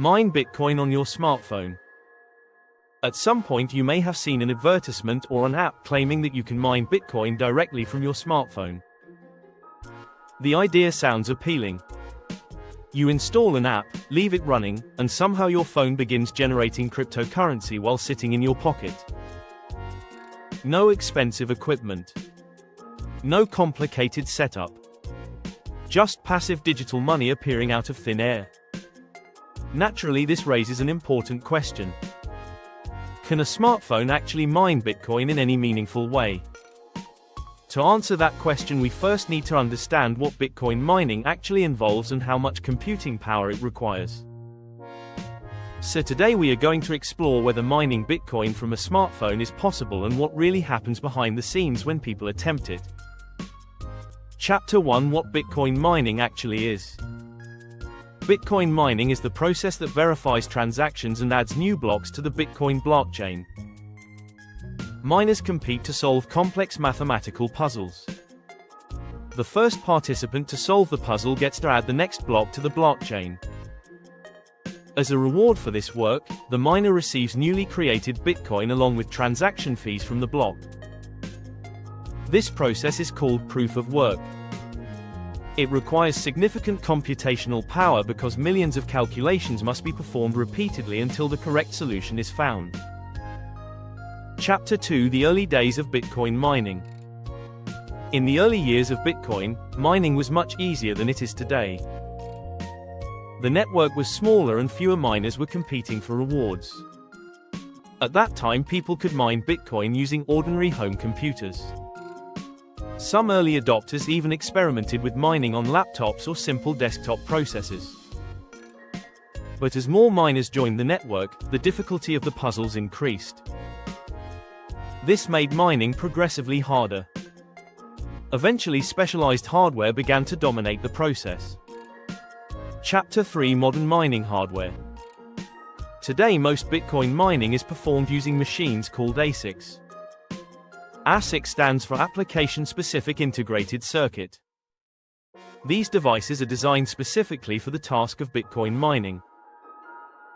Mine Bitcoin on your smartphone. At some point you may have seen an advertisement or an app claiming that you can mine Bitcoin directly from your smartphone. The idea sounds appealing. You install an app, leave it running, and somehow your phone begins generating cryptocurrency while sitting in your pocket. No expensive equipment. No complicated setup. Just passive digital money appearing out of thin air. Naturally, this raises an important question. Can a smartphone actually mine Bitcoin in any meaningful way? To answer that question, we first need to understand what Bitcoin mining actually involves and how much computing power it requires. So today we are going to explore whether mining Bitcoin from a smartphone is possible and what really happens behind the scenes when people attempt it. Chapter 1: What Bitcoin mining actually is. Bitcoin mining is the process that verifies transactions and adds new blocks to the Bitcoin blockchain. Miners compete to solve complex mathematical puzzles. The first participant to solve the puzzle gets to add the next block to the blockchain. As a reward for this work, the miner receives newly created Bitcoin along with transaction fees from the block. This process is called proof of work. It requires significant computational power because millions of calculations must be performed repeatedly until the correct solution is found. Chapter 2: The early days of Bitcoin mining. In the early years of Bitcoin, mining was much easier than it is today. The network was smaller and fewer miners were competing for rewards. At that time, people could mine Bitcoin using ordinary home computers. Some early adopters even experimented with mining on laptops or simple desktop processors. But as more miners joined the network, the difficulty of the puzzles increased. This made mining progressively harder. Eventually, specialized hardware began to dominate the process. Chapter 3: Modern mining hardware. Today, most Bitcoin mining is performed using machines called ASICs. ASIC stands for Application-Specific Integrated Circuit. These devices are designed specifically for the task of Bitcoin mining.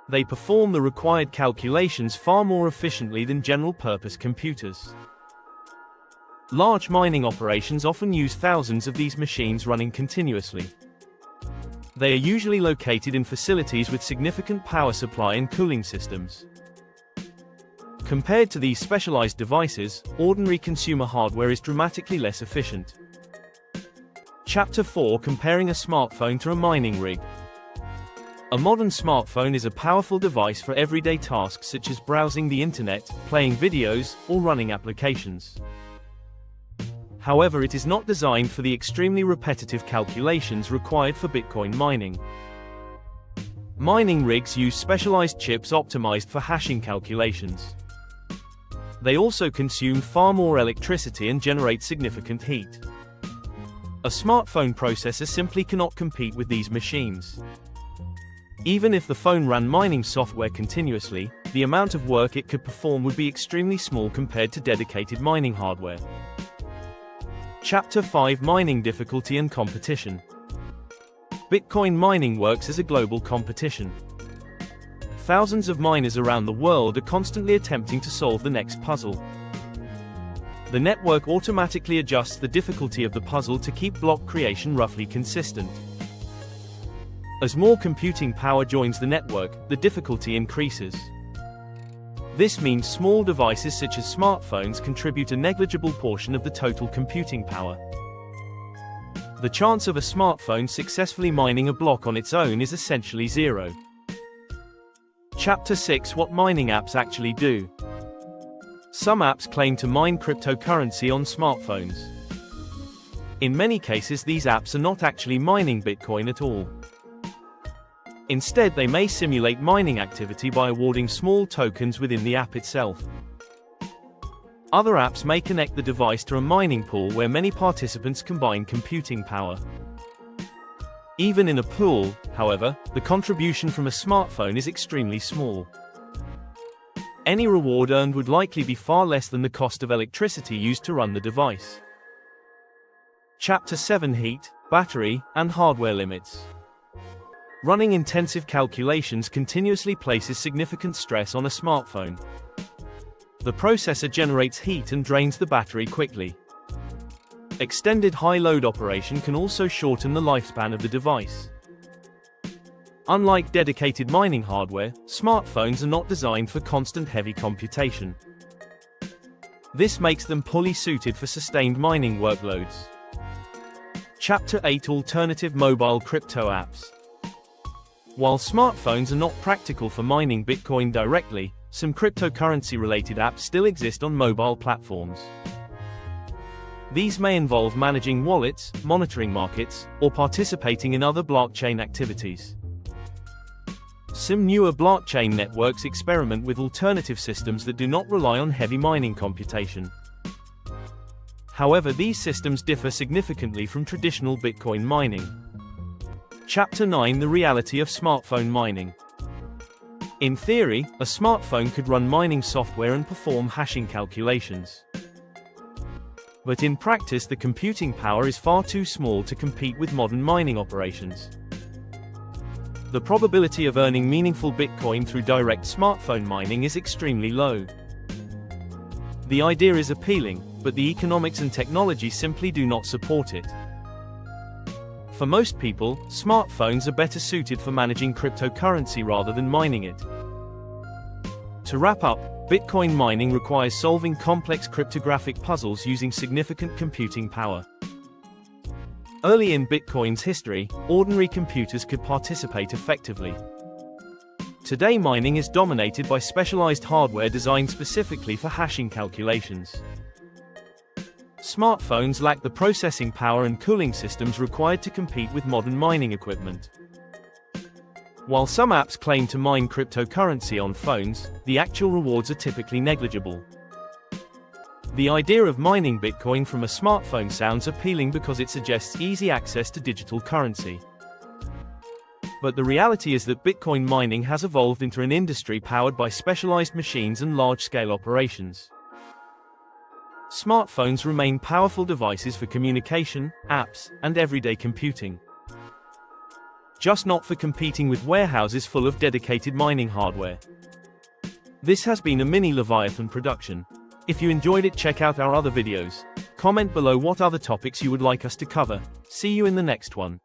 They perform the required calculations far more efficiently than general-purpose computers. Large mining operations often use thousands of these machines running continuously. They are usually located in facilities with significant power supply and cooling systems. Compared to these specialized devices, ordinary consumer hardware is dramatically less efficient. Chapter 4: Comparing a smartphone to a mining rig. A modern smartphone is a powerful device for everyday tasks such as browsing the internet, playing videos, or running applications. However, it is not designed for the extremely repetitive calculations required for Bitcoin mining. Mining rigs use specialized chips optimized for hashing calculations. They also consume far more electricity and generate significant heat. A smartphone processor simply cannot compete with these machines. Even if the phone ran mining software continuously, the amount of work it could perform would be extremely small compared to dedicated mining hardware. Chapter 5: Mining difficulty and competition. Bitcoin mining works as a global competition. Thousands of miners around the world are constantly attempting to solve the next puzzle. The network automatically adjusts the difficulty of the puzzle to keep block creation roughly consistent. As more computing power joins the network, the difficulty increases. This means small devices such as smartphones contribute a negligible portion of the total computing power. The chance of a smartphone successfully mining a block on its own is essentially zero. Chapter 6: What mining apps actually do. Some apps claim to mine cryptocurrency on smartphones. In many cases, these apps are not actually mining Bitcoin at all. Instead, they may simulate mining activity by awarding small tokens within the app itself. Other apps may connect the device to a mining pool where many participants combine computing power. Even in a pool, however, the contribution from a smartphone is extremely small. Any reward earned would likely be far less than the cost of electricity used to run the device. Chapter 7: Heat, battery, and hardware limits. Running intensive calculations continuously places significant stress on a smartphone. The processor generates heat and drains the battery quickly. Extended high-load operation can also shorten the lifespan of the device. Unlike dedicated mining hardware, smartphones are not designed for constant heavy computation. This makes them poorly suited for sustained mining workloads. Chapter 8: Alternative Mobile Crypto Apps. While smartphones are not practical for mining Bitcoin directly, some cryptocurrency-related apps still exist on mobile platforms. These may involve managing wallets, monitoring markets, or participating in other blockchain activities. Some newer blockchain networks experiment with alternative systems that do not rely on heavy mining computation. However, these systems differ significantly from traditional Bitcoin mining. Chapter 9: The Reality of Smartphone Mining. In theory, a smartphone could run mining software and perform hashing calculations. But in practice, the computing power is far too small to compete with modern mining operations. The probability of earning meaningful Bitcoin through direct smartphone mining is extremely low. The idea is appealing, but the economics and technology simply do not support it. For most people, smartphones are better suited for managing cryptocurrency rather than mining it. To wrap up, Bitcoin mining requires solving complex cryptographic puzzles using significant computing power. Early in Bitcoin's history, ordinary computers could participate effectively. Today, mining is dominated by specialized hardware designed specifically for hashing calculations. Smartphones lack the processing power and cooling systems required to compete with modern mining equipment. While some apps claim to mine cryptocurrency on phones, the actual rewards are typically negligible. The idea of mining Bitcoin from a smartphone sounds appealing because it suggests easy access to digital currency. But the reality is that Bitcoin mining has evolved into an industry powered by specialized machines and large-scale operations. Smartphones remain powerful devices for communication, apps, and everyday computing. Just not for competing with warehouses full of dedicated mining hardware. This has been a mini Leviathan production. If you enjoyed it, check out our other videos. Comment below what other topics you would like us to cover. See you in the next one.